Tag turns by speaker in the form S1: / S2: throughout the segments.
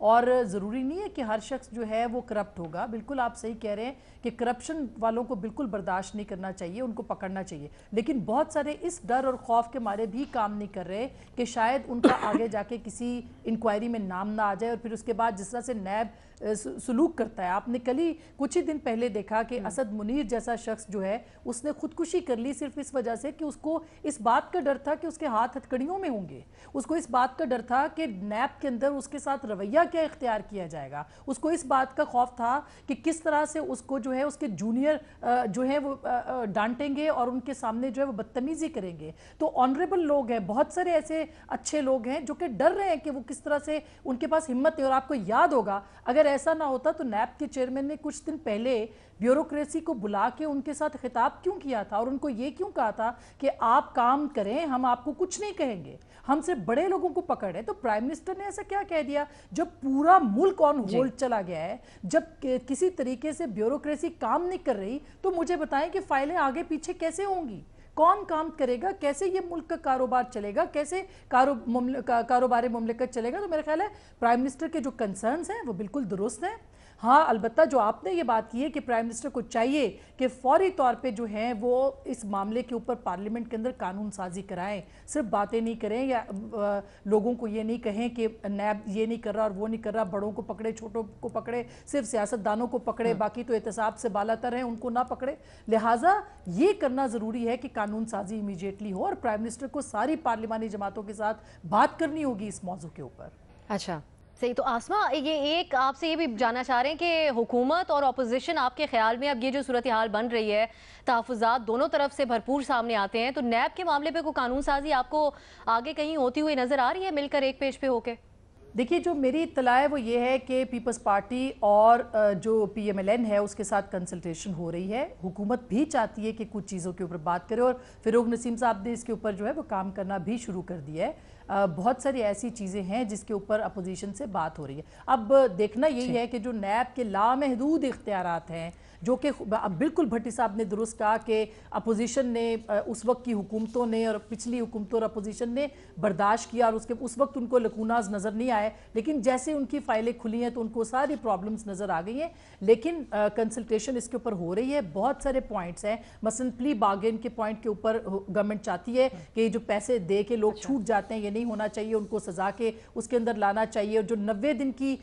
S1: اور ضروری نہیں ہے کہ ہر شخص جو ہے وہ کرپٹ ہوگا. بالکل آپ صحیح کہہ رہے ہیں کہ کرپشن والوں کو بالکل برداشت نہیں کرنا چاہیے, ان کو پکڑنا چاہیے, لیکن بہت سارے اس ڈر اور خوف کے مارے بھی کام نہیں کر رہے کہ شاید ان کا آگے جا کے کسی انکوائری میں نام نہ آ جائے, اور پھر اس کے بعد جس طرح سے نیب سلوک کرتا ہے. آپ نے کل ہی کچھ ہی دن پہلے دیکھا کہ اسد منیر جیسا شخص جو ہے اس نے خودکشی کر لی صرف اس وجہ سے کہ اس کو اس بات کا ڈر تھا کہ اس کے ہاتھ ہتھکڑیوں میں ہوں گے, اس کو اس بات کا ڈر تھا کہ نیب کے اندر اس کے ساتھ رویہ کیا اختیار کیا جائے گا, اس کو اس بات کا خوف تھا کہ کس طرح سے اس کو جو ہے اس کے جونیئر جو ہے وہ ڈانٹیں گے اور ان کے سامنے جو ہے وہ بدتمیزی کریں گے. تو آنریبل لوگ ہیں, بہت سارے ایسے اچھے لوگ ہیں جو کہ ڈر رہے ہیں کہ وہ کس طرح سے ان کے پاس ہمت ہے. اور آپ کو یاد ہوگا اگر ایسا نہ ہوتا تو نیب کے چیئرمین نے کچھ دن پہلے بیوروکریسی کو بلا کے ان کے ساتھ خطاب کیوں کیا تھا اور ان کو یہ کیوں کہا تھا کہ آپ کام کریں, ہم آپ کو کچھ نہیں کہیں گے, ہم سے بڑے لوگوں کو پکڑیں. تو پرائم منسٹر نے ایسا کیا کہہ دیا جب پورا ملک آن ہولڈ چلا گیا ہے, جب کسی طریقے سے بیوروکریسی کام نہیں کر رہی, تو مجھے بتائیں کہ فائلیں آگے پیچھے کیسے ہوں گی, کون کام کرے گا, کیسے یہ ملک کا کاروبار چلے گا, کیسے کاروبار مملکت چلے گا. تو میرا خیال ہے پرائم منسٹر کے جو کنسرنز ہیں وہ بالکل درست ہیں. ہاں البتہ جو آپ نے یہ بات کی ہے کہ پرائم منسٹر کو چاہیے کہ فوری طور پہ جو ہیں وہ اس معاملے کے اوپر پارلیمنٹ کے اندر قانون سازی کرائیں, صرف باتیں نہیں کریں یا لوگوں کو یہ نہیں کہیں کہ نیب یہ نہیں کر رہا اور وہ نہیں کر رہا, بڑوں کو پکڑے چھوٹوں کو پکڑے, صرف سیاستدانوں کو پکڑے, باقی تو احتساب سے بالا تر ہیں ان کو نہ پکڑے. لہٰذا یہ کرنا ضروری ہے کہ قانون سازی امیجیٹلی ہو, اور پرائم منسٹر کو ساری پارلیمانی جماعتوں کے ساتھ بات کرنی ہوگی اس موضوع کے اوپر.
S2: اچھا صحیح. تو آسما یہ ایک آپ سے یہ بھی جاننا چاہ رہے ہیں کہ حکومت اور اپوزیشن آپ کے خیال میں اب یہ جو صورتحال بن رہی ہے, تحفظات دونوں طرف سے بھرپور سامنے آتے ہیں, تو نیب کے معاملے پہ کوئی قانون سازی آپ کو آگے کہیں ہوتی ہوئی نظر آ رہی ہے مل کر ایک پیج پہ ہو کے؟
S1: دیکھیے جو میری اطلاع ہے وہ یہ ہے کہ پیپلز پارٹی اور جو پی ایم ایل این ہے اس کے ساتھ کنسلٹیشن ہو رہی ہے. حکومت بھی چاہتی ہے کہ کچھ چیزوں کے اوپر بات کرے, اور فروغ نسیم صاحب نے اس کے اوپر جو ہے وہ کام کرنا بھی شروع کر دیا ہے. بہت ساری ایسی چیزیں ہیں جس کے اوپر اپوزیشن سے بات ہو رہی ہے. اب دیکھنا یہی ہے کہ جو نیب کے لامحدود اختیارات ہیں, جو کہ بالکل بھٹی صاحب نے درست کہا کہ اپوزیشن نے اس وقت کی حکومتوں نے اور پچھلی حکومتوں اور اپوزیشن نے برداشت کیا, اور اس وقت ان کو لکوناز نظر نہیں آئے, لیکن جیسے ان کی فائلیں کھلی ہیں تو ان کو ساری پرابلمز نظر آ گئی ہیں. لیکن کنسلٹیشن اس کے اوپر ہو رہی ہے, بہت سارے پوائنٹس ہیں, مثلا پلی بارگین کے پوائنٹ کے اوپر گورنمنٹ چاہتی ہے کہ جو پیسے دے کے لوگ چھوٹ جاتے ہیں یہ نہیں ہونا چاہیے, ان کو سزا کے اس کے اندر لانا چاہیے, اور جو 90 دن کی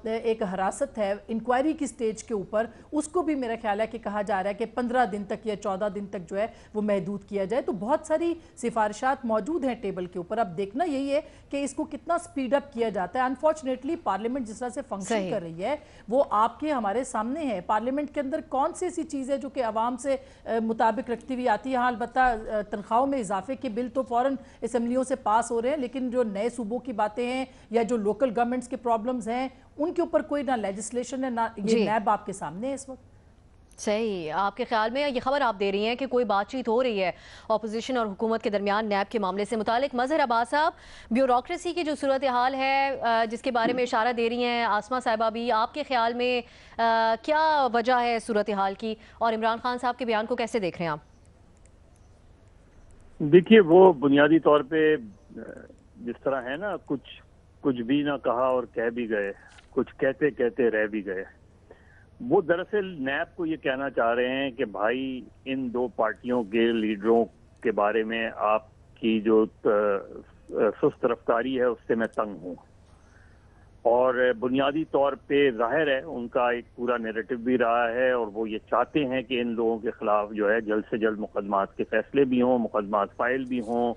S1: ایک حراست ہے انکوائری کی سٹیج کے اوپر, اس کو بھی میرا خیال ہے کہ کہا جا رہا ہے کہ 15 دن تک یا 14 دن تک جو ہے وہ محدود کیا جائے. تو بہت ساری سفارشات موجود ہیں ٹیبل کے اوپر. اب دیکھنا یہی ہے کہ اس کو کتنا سپیڈ اپ کیا جاتا ہے. انفارچونیٹلی پارلیمنٹ جس طرح سے فنکشن کر رہی ہے وہ آپ کے ہمارے سامنے ہے. پارلیمنٹ کے اندر کون سی ایسی چیز ہے جو کہ عوام سے مطابق رکھتی ہوئی آتی ہے. ہاں البتہ تنخواہوں میں اضافے کے بل تو فوراً اسمبلیوں سے پاس ہو رہے ہیں, لیکن جو نئے صوبوں کی باتیں ہیں یا جو لوکل گورنمنٹس کے پرابلمز ہیں ان کے اوپر کوئی نہ لیجسلیشن ہے نہ یہ نیب آپ کے سامنے ہے اس وقت.
S2: صحیح. آپ کے خیال میں یہ خبر آپ دے رہی ہیں کہ کوئی بات چیت ہو رہی ہے اپوزیشن اور حکومت کے درمیان نیب کے معاملے سے متعلق. مظہر عباس صاحب, بیوروکریسی کی جو صورتحال ہے جس کے بارے میں اشارہ دے رہی ہیں آسما صاحبہ بھی, آپ کے خیال میں کیا وجہ ہے صورتحال کی, اور عمران خان صاحب کے بیان کو کیسے دیکھ رہے ہیں آپ؟
S3: دیکھیے وہ بنیادی طور پہ جس طرح ہے نا, کچھ بھی نہ کہا اور کہہ بھی گئے, کچھ کہتے کہتے رہ بھی گئے. وہ دراصل نیب کو یہ کہنا چاہ رہے ہیں کہ بھائی ان دو پارٹیوں کے لیڈروں کے بارے میں آپ کی جو سست رفتاری ہے اس سے میں تنگ ہوں, اور بنیادی طور پہ ظاہر ہے ان کا ایک پورا نیریٹو بھی رہا ہے, اور وہ یہ چاہتے ہیں کہ ان لوگوں کے خلاف جو ہے جلد سے جلد مقدمات کے فیصلے بھی ہوں, مقدمات فائل بھی ہوں.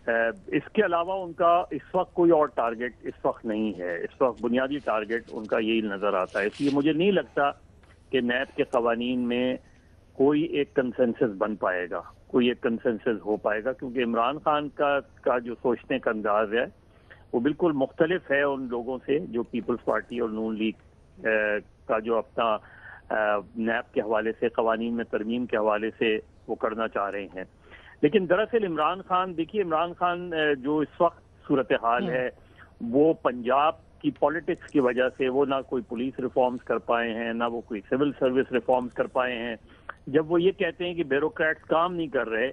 S3: اس کے علاوہ ان کا اس وقت کوئی اور ٹارگٹ اس وقت نہیں ہے. اس وقت بنیادی ٹارگٹ ان کا یہی نظر آتا ہے. اس لیے مجھے نہیں لگتا کہ نیب کے قوانین میں کوئی ایک کنسنسس بن پائے گا, کوئی ایک کنسنسس ہو پائے گا, کیونکہ عمران خان کا جو سوچنے کا انداز ہے وہ بالکل مختلف ہے ان لوگوں سے جو پیپلز پارٹی اور نون لیگ کا جو اپنا نیب کے حوالے سے قوانین میں ترمیم کے حوالے سے وہ کرنا چاہ رہے ہیں. لیکن دراصل عمران خان, دیکھیے عمران خان جو اس وقت صورتحال ہے وہ پنجاب کی پالیٹکس کی وجہ سے وہ نہ کوئی پولیس ریفارمز کر پائے ہیں, نہ وہ کوئی سول سروس ریفارمز کر پائے ہیں. جب وہ یہ کہتے ہیں کہ بیوروکریٹس کام نہیں کر رہے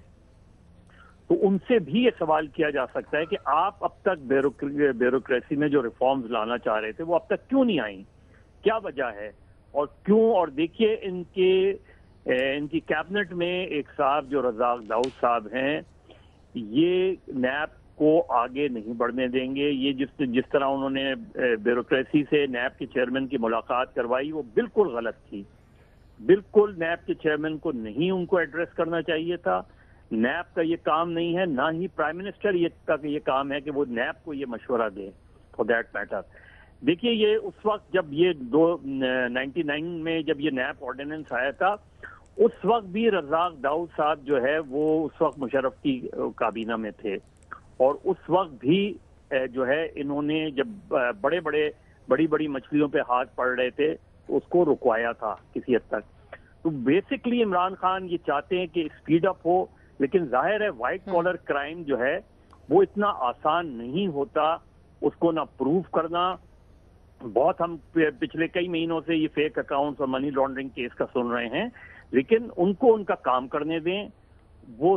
S3: تو ان سے بھی یہ سوال کیا جا سکتا ہے کہ آپ اب تک بیوروکریسی میں جو ریفارمز لانا چاہ رہے تھے وہ اب تک کیوں نہیں آئیں, کیا وجہ ہے اور کیوں. اور دیکھیے ان کی کیبنٹ میں ایک صاحب جو رزاق داؤد صاحب ہیں, یہ نیب کو آگے نہیں بڑھنے دیں گے. یہ جس طرح انہوں نے بیوروکریسی سے نیب کے چیئرمین کی ملاقات کروائی وہ بالکل غلط تھی. بالکل نیب کے چیئرمین کو نہیں ان کو ایڈریس کرنا چاہیے تھا. نیب کا یہ کام نہیں ہے, نہ ہی پرائم منسٹر کا یہ کام ہے کہ وہ نیب کو یہ مشورہ دے فار دیٹ میٹر. دیکھیے یہ اس وقت جب یہ 99 میں جب یہ نیب آرڈیننس آیا تھا, اس وقت بھی رزاق داؤد صاحب جو ہے وہ اس وقت مشرف کی کابینہ میں تھے, اور اس وقت بھی جو ہے انہوں نے جب بڑی بڑی مچھلیوں پہ ہاتھ پڑ رہے تھے اس کو رکوایا تھا کسی حد تک. تو بیسکلی عمران خان یہ چاہتے ہیں کہ اسپیڈ اپ ہو, لیکن ظاہر ہے وائٹ کالر کرائم جو ہے وہ اتنا آسان نہیں ہوتا اس کو نہ پروف کرنا. بہت ہم پچھلے کئی مہینوں سے یہ فیک اکاؤنٹس اور منی لانڈرنگ کیس کا سن رہے ہیں, لیکن ان کو ان کا کام کرنے دیں. وہ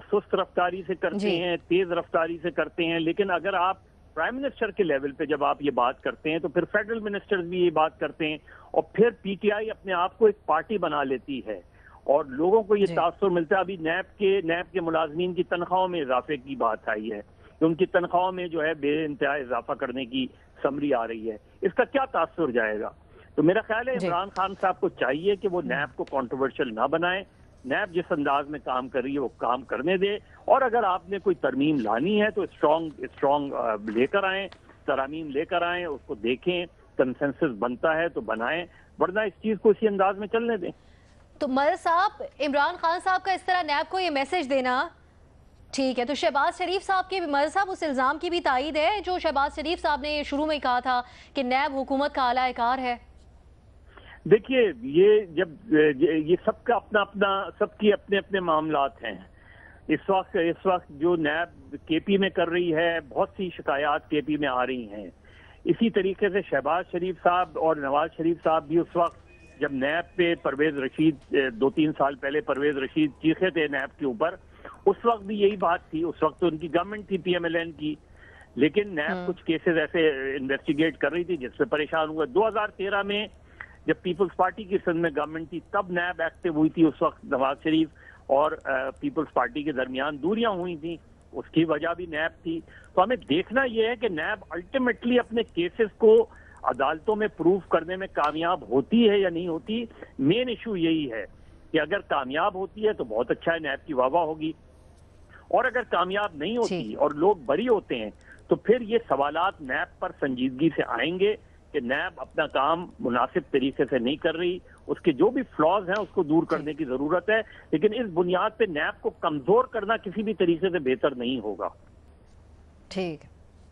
S3: سست رفتاری سے کرتے ہیں, تیز رفتاری سے کرتے ہیں, لیکن اگر آپ پرائم منسٹر کے لیول پہ جب آپ یہ بات کرتے ہیں تو پھر فیڈرل منسٹر بھی یہ بات کرتے ہیں, اور پھر پی ٹی آئی اپنے آپ کو ایک پارٹی بنا لیتی ہے, اور لوگوں کو یہ تاثر ملتا ہے. ابھی نیب کے ملازمین کی تنخواہوں میں اضافے کی بات آئی ہے کہ ان کی تنخواہوں میں جو ہے بے انتہا اضافہ کرنے کی سمری آ رہی ہے. اس کا کیا تاثر جائے گا؟ تو میرا خیال ہے عمران خان صاحب کو چاہیے کہ وہ نیب کو کنٹروورشل نہ بنائیں. نیب جس انداز میں کام کر رہی ہے وہ کام کرنے دے, اور اگر آپ نے کوئی ترمیم لانی ہے تو اسٹرانگ لے کر آئیں, ترامیم لے کر آئیں, اس کو دیکھیں, کنسنسس بنتا ہے تو بنائیں, ورنہ اس چیز کو اسی انداز میں چلنے دیں.
S2: تو مر صاحب, عمران خان صاحب کا اس طرح نیب کو یہ میسج دینا ٹھیک ہے, تو شہباز شریف صاحب کے مر صاحب اس الزام کی بھی تائید ہے جو شہباز شریف صاحب نے شروع میں کہا تھا کہ نیب حکومت کا اعلی کار ہے؟
S3: دیکھیے یہ سب کا سب کی اپنے معاملات ہیں. اس وقت جو نیب کے پی میں کر رہی ہے, بہت سی شکایات کے پی میں آ رہی ہیں. اسی طریقے سے شہباز شریف صاحب اور نواز شریف صاحب بھی اس وقت جب نیب پہ پرویز رشید 2-3 سال پہلے پرویز رشید چیخے تھے نیب کے اوپر, اس وقت بھی یہی بات تھی. اس وقت تو ان کی گورنمنٹ تھی پی ایم ایل این کی, لیکن نیب کچھ کیسز ایسے انویسٹیگیٹ کر رہی تھی جس پہ پریشان ہوئے. 2013 میں جب پیپلز پارٹی کی سندھ میں گورنمنٹ تھی تب نیب ایکٹیو ہوئی تھی. اس وقت نواز شریف اور پیپلز پارٹی کے درمیان دوریاں ہوئی تھیں, اس کی وجہ بھی نیب تھی. تو ہمیں دیکھنا یہ ہے کہ نیب الٹیمیٹلی اپنے کیسز کو عدالتوں میں پروف کرنے میں کامیاب ہوتی ہے یا نہیں ہوتی. مین ایشو یہی ہے کہ اگر کامیاب ہوتی ہے تو بہت اچھا ہے, نیب کی واہ واہ ہوگی, اور اگر کامیاب نہیں ہوتی اور لوگ بری ہوتے ہیں تو پھر یہ سوالات نیب پر سنجیدگی سے آئیں گے کہ نیب اپنا کام مناسب طریقے سے نہیں کر رہی. اس کے جو بھی فلاز ہیں اس کو دور کرنے کی ضرورت ہے, لیکن اس بنیاد پہ نیب کو کمزور کرنا کسی بھی طریقے سے بہتر نہیں ہوگا.
S2: ٹھیک,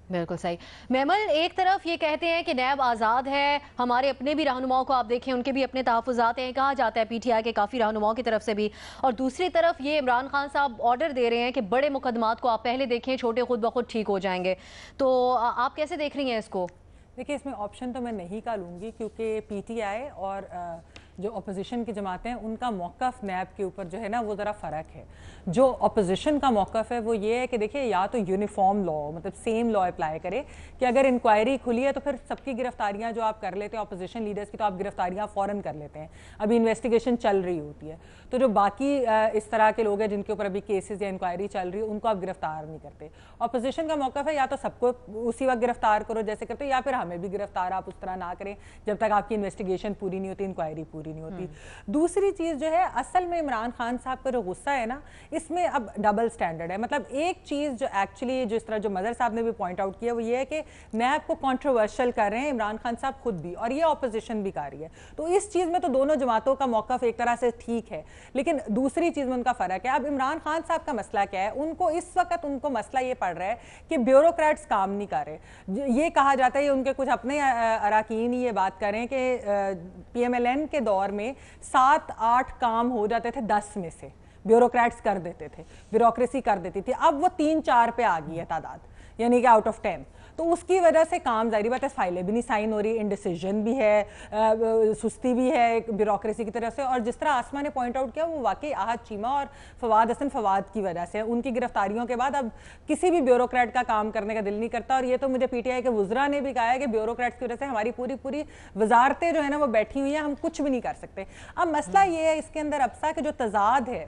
S2: بالکل صحیح. میمل, ایک طرف یہ کہتے ہیں کہ نیب آزاد ہے, ہمارے اپنے بھی رہنماؤں کو آپ دیکھیں ان کے بھی اپنے تحفظات ہیں, کہا جاتا ہے پی ٹی آئی کے کافی رہنماؤں کی طرف سے بھی, اور دوسری طرف یہ عمران خان صاحب آرڈر دے رہے ہیں کہ بڑے مقدمات کو آپ پہلے دیکھیں, چھوٹے خود بخود ٹھیک ہو جائیں گے. تو آپ کیسے دیکھ رہی ہیں اس کو؟
S4: دیکھیں اس میں آپشن تو میں نہیں کا لوں گی, کیونکہ پی ٹی آئی اور جو اپوزیشن کی جماعتیں ہیں ان کا موقف نیب کے اوپر جو ہے نا وہ ذرا فرق ہے. جو اپوزیشن کا موقف ہے وہ یہ ہے کہ دیکھیں یا تو یونیفارم لا, مطلب سیم لا اپلائی کرے کہ اگر انکوائری کھلی ہے تو پھر سب کی گرفتاریاں جو آپ کر لیتے ہیں اپوزیشن لیڈرز کی, تو آپ گرفتاریاں فوراً کر لیتے ہیں, ابھی انویسٹیگیشن چل رہی ہوتی ہے. تو جو باقی اس طرح کے لوگ ہیں جن کے اوپر ابھی کیسز یا انکوائری چل رہی ہے ان کو آپ گرفتار نہیں کرتے. اپوزیشن کا موقف ہے یا تو سب کو اسی وقت گرفتار کرو جیسے کرتے, یا پھر ہمیں بھی گرفتار آپ اس طرح نہ کریں جب تک آپ کی انویسٹیگیشن پوری نہیں ہوتی, انکوائری پوری نہیں ہوتی. دوسری چیز جو ہے, اصل میں عمران خان صاحب کا جو غصہ ہے نا, اس میں اب ڈبل سٹینڈرڈ ہے. مطلب ایک چیز جو ایکچولی جس طرح جو مظہر صاحب نے بھی پوائنٹ آؤٹ کیا وہ یہ ہے کہ نیب کو کنٹروورشل کر رہے ہیں عمران خان صاحب خود بھی, اور یہ اپوزیشن بھی کر رہی ہے. تو اس چیز میں تو دونوں جماعتوں کا موقف ایک طرح سے ٹھیک ہے, لیکن دوسری چیز میں ان کا فرق ہے. اب عمران خان صاحب کا مسئلہ کیا ہے, ان کو اس وقت ان کو مسئلہ یہ پڑ رہا ہے کہ بیوروکریٹس کام نہیں کر رہے. یہ کہا جاتا ہے, ان کے کچھ اپنے اراکین یہ بات کریں کہ پی ایم ایل این کے دور میں 7-8 کام ہو جاتے تھے 10 میں سے, بیوروکریٹس کر دیتے تھے, بیوروکریسی کر دیتی تھی. اب وہ 3-4 پہ آ گئی ہے تعداد, یعنی کہ آؤٹ آف 10. تو اس کی وجہ سے کام ظاہری بات ہے فائلیں بھی نہیں سائن ہو رہی, انڈیسیژن بھی ہے, سستی بھی ہے بیوروکریسی کی طرف سے. اور جس طرح آسما نے پوائنٹ آؤٹ کیا وہ واقعی احد چیمہ اور فواد حسن فواد کی وجہ سے, ان کی گرفتاریوں کے بعد اب کسی بھی بیوروکریٹ کا کام کرنے کا دل نہیں کرتا. اور یہ تو مجھے پی ٹی آئی کے وزراء نے بھی کہا ہے کہ بیوروکریٹس کی وجہ سے ہماری پوری وزارتیں جو ہے نا وہ بیٹھی ہوئی ہیں, ہم کچھ بھی نہیں کر سکتے. اب مسئلہ یہ ہے اس کے اندر ابسا کہ جو تضاد ہے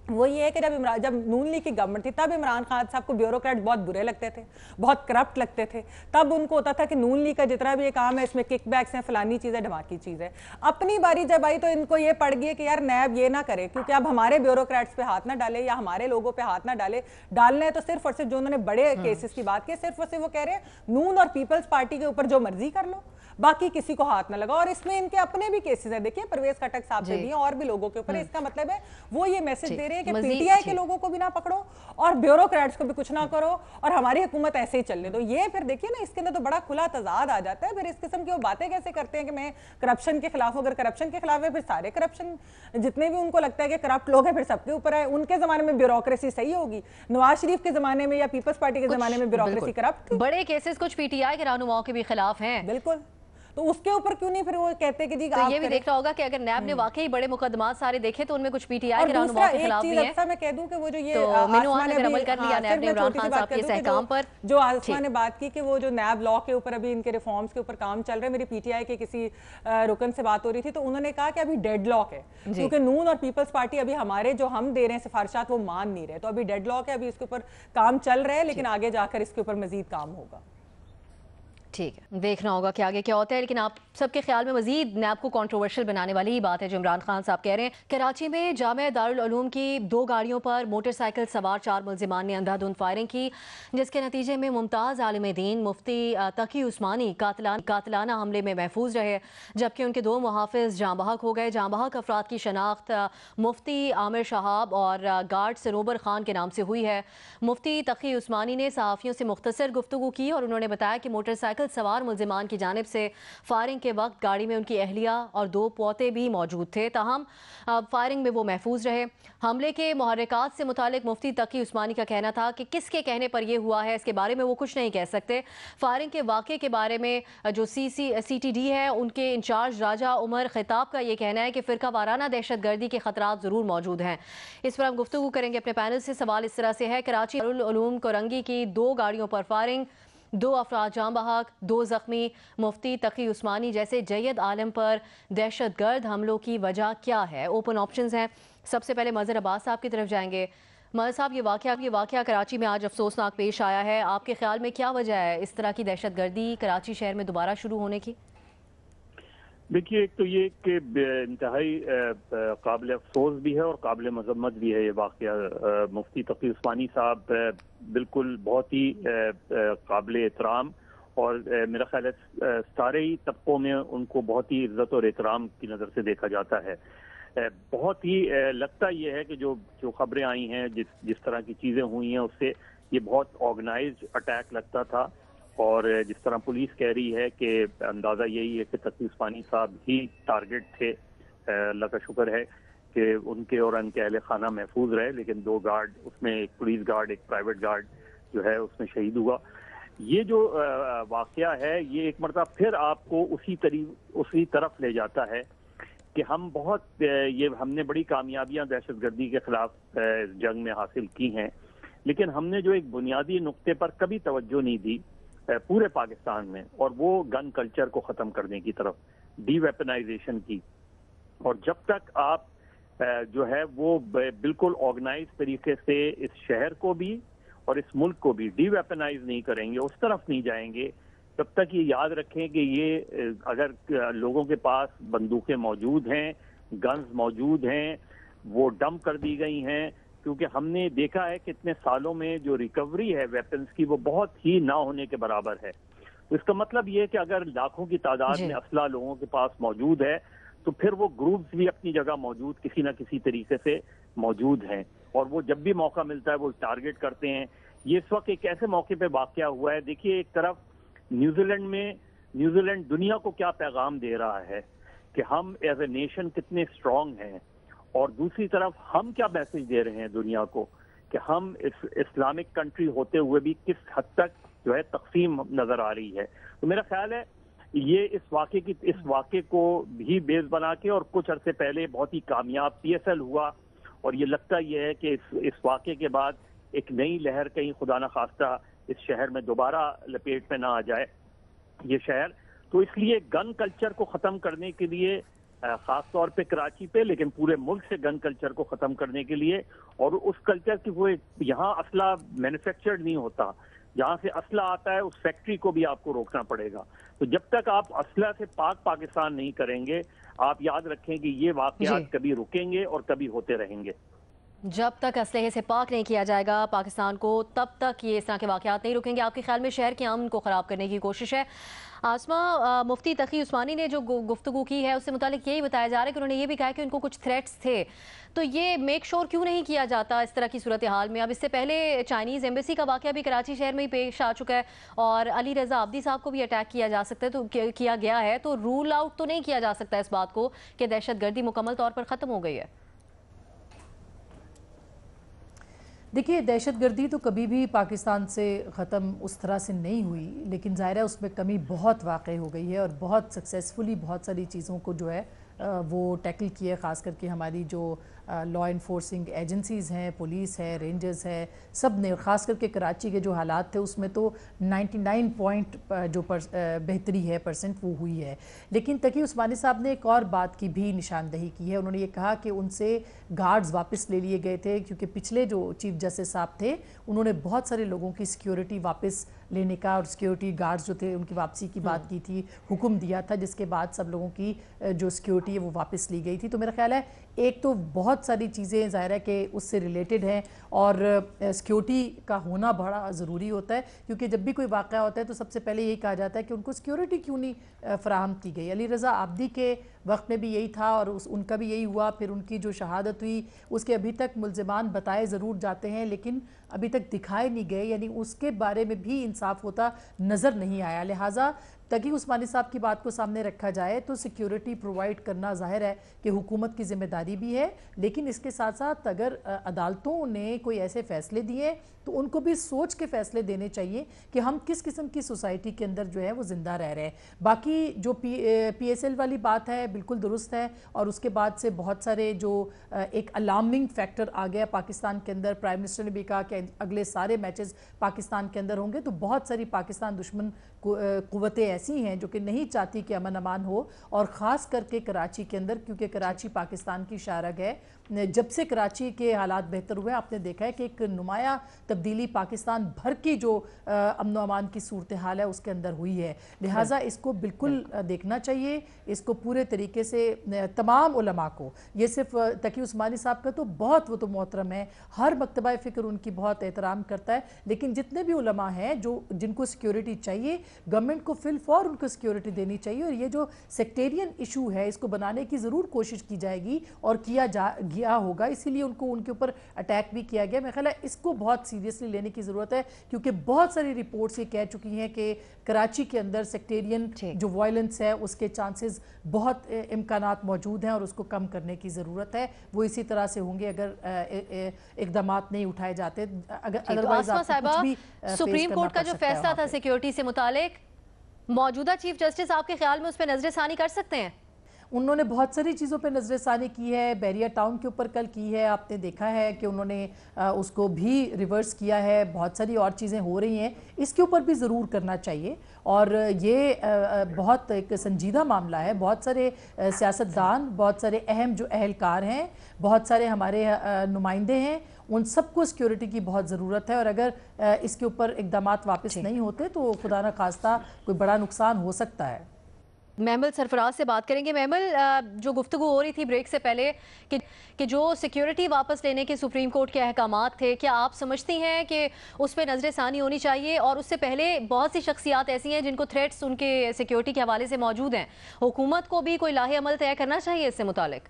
S4: وہ یہ ہے کہ جب نون لیگ کی گورنمنٹ تھی تب عمران خان صاحب کو بیوروکریٹ بہت برے لگتے تھے, بہت کرپٹ لگتے تھے. تب ان کو ہوتا تھا کہ نون لیگ کا جتنا بھی یہ کام ہے اس میں کک بیکس ہیں, فلانی چیز ہے, دھماکی چیز ہے. اپنی باری جب آئی تو ان کو یہ پڑ گئی کہ یار نیب یہ نہ کرے, کیونکہ اب ہمارے بیوروکریٹس پہ ہاتھ نہ ڈالے یا ہمارے لوگوں پہ ہاتھ نہ ڈالے. ڈالنا ہے تو صرف اور صرف جو انہوں نے بڑے کیسز کی بات کی صرف اور صرف وہ کہہ رہے ہیں نون اور پیپلز پارٹی کے اوپر جو مرضی کر لو, باقی کسی کو ہاتھ نہ لگا. اور اس میں ان کے اپنے بھی کیسز ہیں, دیکھیں پرویز خٹک صاحب پہ بھی ہیں اور بھی لوگوں کے اوپر. اس کا مطلب ہے وہ یہ میسج دے رہے ہیں کہ پی ٹی آئی کے لوگوں کو بھی نہ پکڑو اور بیوروکریٹس کو بھی کچھ نہ کرو اور ہماری حکومت ایسے ہی چلنے دو. یہ پھر دیکھیے نا اس کے اندر تو بڑا کھلا تضاد آ جاتا ہے. پھر اس قسم کی وہ باتیں کیسے کرتے ہیں کہ میں کرپشن کے خلاف ہوں, اگر کرپشن کے خلاف ہے پھر سارے کرپشن جتنے بھی ان کو لگتا ہے کہ کرپٹ لوگ ہیں پھر سب کے اوپر ہے. ان کے زمانے میں بیوروکریسی صحیح ہوگی, نواز شریف کے زمانے میں یا پیپلز پارٹی کے زمانے میں بیوروکریسی کرپٹ تھی.
S2: بڑے کیسز کچھ پی ٹی آئی کے رہنماؤں کے بھی خلاف ہیں.
S4: بالکل, تو اس کے اوپر کیوں نہیں پھر وہ کہتے کہ جی
S2: تو یہ بھی دیکھنا ہوگا کہ اگر نیب نے واقعی بڑے مقدمات سارے دیکھے تو ان میں کچھ پی ٹی آئی کے رہنماؤں کے خلاف بھی ہیں.
S4: میں کہہ دوں کہ وہ جو یہ
S2: تو مینو نے اگر عمل کر لیا نیب نے عمران خان صاحب کے استحکام پر,
S4: جو آسما نے بات کی کہ وہ جو نیب لا کے اوپر ابھی ان کے ریفارمز کے اوپر کام چل رہا ہے, میری پی ٹی آئی کے کسی رکن سے بات ہو رہی تھی تو انہوں نے کہا کہ ابھی ڈیڈ لاک ہے کیونکہ نون اور پیپلز پارٹی ابھی ہمارے جو ہم دے رہے ہیں سفارشات وہ مان نہیں رہے, تو ابھی ڈیڈ لاک ہے, ابھی اس کے اوپر کام چل رہا ہے لیکن آگے جا کر اس کے اوپر مزید کام ہوگا.
S2: ٹھیک ہے, دیکھنا ہوگا کہ آگے کیا ہوتا ہے. لیکن آپ سب کے خیال میں مزید نیب کو کنٹروورشل بنانے والی ہی بات ہے جو عمران خان صاحب کہہ رہے ہیں. کراچی میں جامعہ دارالعلوم کی 2 گاڑیوں پر موٹر سائیکل سوار 4 ملزمان نے اندھا دھند فائرنگ کی, جس کے نتیجے میں ممتاز عالم دین مفتی تقی عثمانی قاتلانہ حملے میں محفوظ رہے, جبکہ ان کے 2 محافظ جاں بحق ہو گئے. جاں بحق افراد کی شناخت مفتی عامر شہاب اور گارڈ سنوبر خان کے نام سے ہوئی ہے. مفتی تقی عثمانی نے صحافیوں سے مختصر گفتگو کی اور انہوں نے بتایا کہ موٹر سائیکل سوار ملزمان کی جانب سے فائرنگ کے وقت گاڑی میں ان کی اہلیہ اور 2 پوتے بھی موجود تھے, تاہم فائرنگ میں وہ محفوظ رہے. حملے کے محرکات سے متعلق مفتی تقی عثمانی کا کہنا تھا کہ کس کے کہنے پر یہ ہوا ہے اس کے بارے میں وہ کچھ نہیں کہہ سکتے. فائرنگ کے واقعے کے بارے میں جو سی ٹی ڈی ہے ان کے انچارج راجہ عمر خطاب کا یہ کہنا ہے کہ فرقہ وارانہ دہشت گردی کے خطرات ضرور موجود ہیں. اس پر ہم گفتگو کریں گے اپنے پینل سے. سوال اس طرح سے ہے, کراچی دارالعلوم کورنگی کی 2 گاڑیوں پر فائرنگ, 2 افراد جاں بحق, 2 زخمی, مفتی تقی عثمانی جیسے جید عالم پر دہشت گرد حملوں کی وجہ کیا ہے؟ اوپن آپشنز ہیں. سب سے پہلے مظہر عباس صاحب کی طرف جائیں گے. مظہر صاحب, یہ واقعہ کراچی میں آج افسوسناک پیش آیا ہے, آپ کے خیال میں کیا وجہ ہے اس طرح کی دہشت گردی کراچی شہر میں دوبارہ شروع ہونے کی؟
S3: دیکھیے, ایک تو یہ کہ انتہائی قابل افسوس بھی ہے اور قابل مذمت بھی ہے یہ واقعہ. مفتی تقی عثمانی صاحب بالکل بہت ہی قابل احترام اور میرا خیال ہے سارے ہی طبقوں میں ان کو بہت ہی عزت اور احترام کی نظر سے دیکھا جاتا ہے. بہت ہی لگتا یہ ہے کہ جو خبریں آئی ہیں جس طرح کی چیزیں ہوئی ہیں اس سے یہ بہت آرگنائزڈ اٹیک لگتا تھا, اور جس طرح پولیس کہہ رہی ہے کہ اندازہ یہی ہے کہ تقی عثمانی صاحب ہی ٹارگٹ تھے. اللہ کا شکر ہے کہ ان کے اور ان کے اہل خانہ محفوظ رہے, لیکن 2 گارڈ, اس میں ایک پولیس گارڈ ایک پرائیویٹ گارڈ جو ہے اس میں شہید ہوا. یہ جو واقعہ ہے یہ ایک مرتبہ پھر آپ کو اسی طرف لے جاتا ہے کہ ہم نے بڑی کامیابیاں دہشت گردی کے خلاف جنگ میں حاصل کی ہیں, لیکن ہم نے جو ایک بنیادی نقطے پر کبھی توجہ نہیں دی پورے پاکستان میں, اور وہ گن کلچر کو ختم کرنے کی طرف, ڈی ویپنائزیشن کی. اور جب تک آپ جو ہے وہ بالکل آرگنائز طریقے سے اس شہر کو بھی اور اس ملک کو بھی ڈی ویپنائز نہیں کریں گے, اس طرف نہیں جائیں گے, تب تک یہ یاد رکھیں کہ یہ اگر لوگوں کے پاس بندوقیں موجود ہیں, گنز موجود ہیں, وہ ڈمپ کر دی گئی ہیں, کیونکہ ہم نے دیکھا ہے کہ اتنے سالوں میں جو ریکوری ہے ویپنز کی وہ بہت ہی نہ ہونے کے برابر ہے. اس کا مطلب یہ ہے کہ اگر لاکھوں کی تعداد میں اسلحہ لوگوں کے پاس موجود ہے تو پھر وہ گروپس بھی اپنی جگہ موجود کسی نہ کسی طریقے سے موجود ہیں, اور وہ جب بھی موقع ملتا ہے وہ ٹارگٹ کرتے ہیں. یہ اس وقت ایک ایسے موقع پہ واقعہ ہوا ہے. دیکھیے, ایک طرف نیوزی لینڈ دنیا کو کیا پیغام دے رہا ہے کہ ہم ایز اے نیشن کتنے اسٹرانگ ہیں, اور دوسری طرف ہم کیا میسج دے رہے ہیں دنیا کو کہ ہم اسلامک کنٹری ہوتے ہوئے بھی کس حد تک جو ہے تقسیم نظر آ رہی ہے. تو میرا خیال ہے یہ اس واقعے کو بھی بیس بنا کے، اور کچھ عرصے پہلے بہت ہی کامیاب PSL ہوا، اور یہ لگتا یہ ہے کہ اس واقعے کے بعد ایک نئی لہر کہیں خدا نخواستہ اس شہر میں دوبارہ لپیٹ میں نہ آ جائے یہ شہر. تو اس لیے گن کلچر کو ختم کرنے کے لیے، خاص طور پہ کراچی پہ، لیکن پورے ملک سے گن کلچر کو ختم کرنے کے لیے، اور اس کلچر کی وہ یہاں اسلحہ مینوفیکچرڈ نہیں ہوتا، جہاں سے اسلحہ آتا ہے اس فیکٹری کو بھی آپ کو روکنا پڑے گا. تو جب تک آپ اسلحہ سے پاکستان نہیں کریں گے، آپ یاد رکھیں کہ یہ واقعات کبھی رکیں گے اور کبھی ہوتے رہیں گے.
S2: جب تک اسلحے سے پاک نہیں کیا جائے گا پاکستان کو، تب تک یہ اس طرح کے واقعات نہیں رکیں گے. آپ کے خیال میں شہر کے امن کو خراب کرنے کی کوشش ہے. آسما، مفتی تقی عثمانی نے جو گفتگو کی ہے اس سے متعلق یہی بتایا جا رہا ہے کہ انہوں نے یہ بھی کہا کہ ان کو کچھ تھریٹس تھے. تو یہ میک شور کیوں نہیں کیا جاتا اس طرح کی صورتحال میں؟ اب اس سے پہلے چائنیز ایمبیسی کا واقعہ بھی کراچی شہر میں ہی پیش آ چکا ہے، اور علی رضا عابدی صاحب کو بھی اٹیک کیا جا سکتا ہے، تو کیا گیا ہے. تو رول آؤٹ تو نہیں کیا جا سکتا اس بات کو کہ دہشت گردی مکمل طور پر ختم ہو گئی ہے.
S1: دیکھیے، دہشت گردی تو کبھی بھی پاکستان سے ختم اس طرح سے نہیں ہوئی، لیکن ظاہر ہے اس میں کمی بہت واقع ہو گئی ہے، اور بہت سکسیسفلی بہت ساری چیزوں کو جو ہے وہ ٹیکل کیے. خاص کر کے ہماری جو لا انفورسنگ ایجنسیز ہیں، پولیس ہے، رینجرز ہے، سب نے، خاص کر کے کراچی کے جو حالات تھے اس میں تو 99 پوائنٹ جو بہتری ہے پرسنٹ وہ ہوئی ہے. لیکن تقی عثمانی صاحب نے ایک اور بات کی بھی نشاندہی کی ہے. انہوں نے یہ کہا کہ ان سے گارڈز واپس لے لیے گئے تھے، کیونکہ پچھلے جو چیف جسٹس صاحب تھے انہوں نے بہت سارے لوگوں کی سیکیورٹی واپس لینے کا، اور سیکیورٹی گارڈز جو تھے ان کی واپسی کی بات کی تھی، حکم دیا تھا، جس کے بعد سب لوگوں کی جو سیکیورٹی ہے وہ واپس لی گئی تھی. تو میرا خیال ہے ایک تو بہت ساری چیزیں ظاہر ہے کہ اس سے ریلیٹڈ ہیں، اور سیکیورٹی کا ہونا بڑا ضروری ہوتا ہے، کیونکہ جب بھی کوئی واقعہ ہوتا ہے تو سب سے پہلے یہی کہا جاتا ہے کہ ان کو سیکیورٹی کیوں نہیں فراہم کی گئی. علی رضا عابدی کے وقت میں بھی یہی تھا، اور ان کا بھی یہی ہوا. پھر ان کی جو شہادت ہوئی اس کے ابھی تک ملزمان بتائے ضرور جاتے ہیں، لیکن ابھی تک دکھائے نہیں گئے، یعنی اس کے بارے میں بھی انصاف ہوتا نظر نہیں آیا. لہٰذا تقی عثمانی صاحب کی بات کو سامنے رکھا جائے تو سیکیورٹی پرووائڈ کرنا ظاہر ہے کہ حکومت کی ذمہ داری بھی ہے، لیکن اس کے ساتھ ساتھ اگر عدالتوں نے کوئی ایسے فیصلے دیے تو ان کو بھی سوچ کے فیصلے دینے چاہیے کہ ہم کس قسم کی سوسائٹی کے اندر جو ہے وہ زندہ رہ رہے ہیں. باقی جو PSL والی بات ہے بالکل درست ہے، اور اس کے بعد سے بہت سارے جو ایک الارمنگ فیکٹر آ گیا پاکستان کے اندر. پرائم منسٹر نے بھی کہا کہ اگلے سارے میچز پاکستان کے اندر ہوں گے، تو بہت ساری پاکستان دشمن قوتیں ایسی ہیں جو کہ نہیں چاہتی کہ امن امان ہو، اور خاص کر کے کراچی کے اندر، کیونکہ کراچی پاکستان کی شارگ ہے. جب سے کراچی کے حالات بہتر ہوئے آپ نے دیکھا ہے کہ ایک نمایاں تبدیلی پاکستان بھر کی جو امن و امان کی صورتحال ہے اس کے اندر ہوئی ہے. لہٰذا اس کو بالکل دیکھنا چاہیے، اس کو پورے طریقے سے تمام علماء کو، یہ صرف تقی عثمانی صاحب کا تو بہت، وہ تو محترم ہے، ہر مکتبہ فکر ان کی بہت احترام کرتا ہے، لیکن جتنے بھی علماء ہیں جن کو سیکیورٹی چاہیے، گورنمنٹ کو فی الفور ان کو سیکیورٹی دینی چاہیے. اور یہ جو سیکٹیرین ایشو ہے اس کو بنانے کی ضرور کوشش کی جائے گی، اور کیا گیا ہوگا، اسی لیے ان کے اوپر اٹیک بھی کیا گیا. میرا خیال ہے اس کو بہت سیریسلی لینے کی ضرورت ہے، کیونکہ بہت ساری رپورٹس یہ کہہ چکی ہیں کہ کراچی کے اندر سیکٹیرین جو وائلنس ہے اس کے چانسز بہت امکانات موجود ہیں، اور اس کو کم کرنے کی ضرورت ہے. وہ اسی طرح سے ہوں گے اگر اقدامات نہیں اٹھائے جاتے.
S2: آسما صاحبہ، سپریم کورٹ کا جو فیصلہ تھا سیکیورٹی سے متعلق، موجودہ چیف جسٹس آپ کے خیال میں اس پہ نظر ثانی کر سکتے ہیں؟
S1: انہوں نے بہت ساری چیزوں پہ نظر ثانی کی ہے. بیریا ٹاؤن کے اوپر کل کی ہے، آپ نے دیکھا ہے کہ انہوں نے اس کو بھی ریورس کیا ہے. بہت ساری اور چیزیں ہو رہی ہیں، اس کے اوپر بھی ضرور کرنا چاہیے. اور یہ بہت ایک سنجیدہ معاملہ ہے. بہت سارے سیاستدان، بہت سارے اہم جو اہلکار ہیں، بہت سارے ہمارے نمائندے ہیں، ان سب کو سیکیورٹی کی بہت ضرورت ہے. اور اگر اس کے اوپر اقدامات واپس نہیں ہوتے تو خدا نخواستہ کوئی بڑا نقصان ہو سکتا ہے.
S2: محمل سرفراز سے بات کریں گے. محمل، جو گفتگو ہو رہی تھی بریک سے پہلے کہ جو سیکیورٹی واپس لینے کے سپریم کورٹ کے احکامات تھے، کیا آپ سمجھتی ہیں کہ اس پہ نظر ثانی ہونی چاہیے؟ اور اس سے پہلے بہت سی شخصیات ایسی ہیں جن کو تھریٹس ان کے سیکیورٹی کے حوالے سے موجود ہیں، حکومت کو بھی کوئی لاہے عمل طے کرنا چاہیے اس سے متعلق؟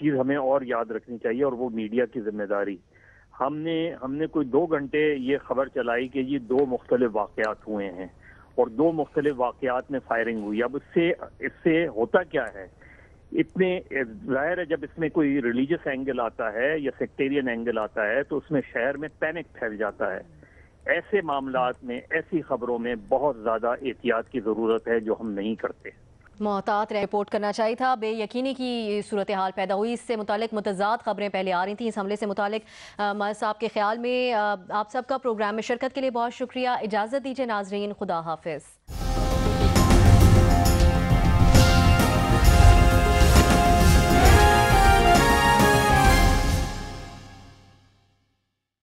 S3: چیز ہمیں اور یاد رکھنی چاہیے، اور وہ میڈیا کی ذمہ داری. ہم نے کوئی 2 گھنٹے یہ خبر چلائی کہ یہ 2 مختلف واقعات ہوئے ہیں اور 2 مختلف واقعات میں فائرنگ ہوئی. اب اس سے ہوتا کیا ہے؟ اتنے ظاہر ہے جب اس میں کوئی ریلیجس اینگل آتا ہے یا سیکٹیرین اینگل آتا ہے تو اس میں شہر میں پینک پھیل جاتا ہے. ایسے معاملات میں، ایسی خبروں میں بہت زیادہ احتیاط کی ضرورت ہے جو ہم نہیں کرتے.
S2: محتاط رپورٹ کرنا چاہیے تھا. بے یقینی کی صورتحال پیدا ہوئی، اس سے متعلق متضاد خبریں پہلے آ رہی تھیں. اس حملے سے متعلق ماہر صاحب کے خیال میں آپ سب کا پروگرام میں شرکت کے لیے بہت شکریہ. اجازت دیجیے ناظرین، خدا حافظ.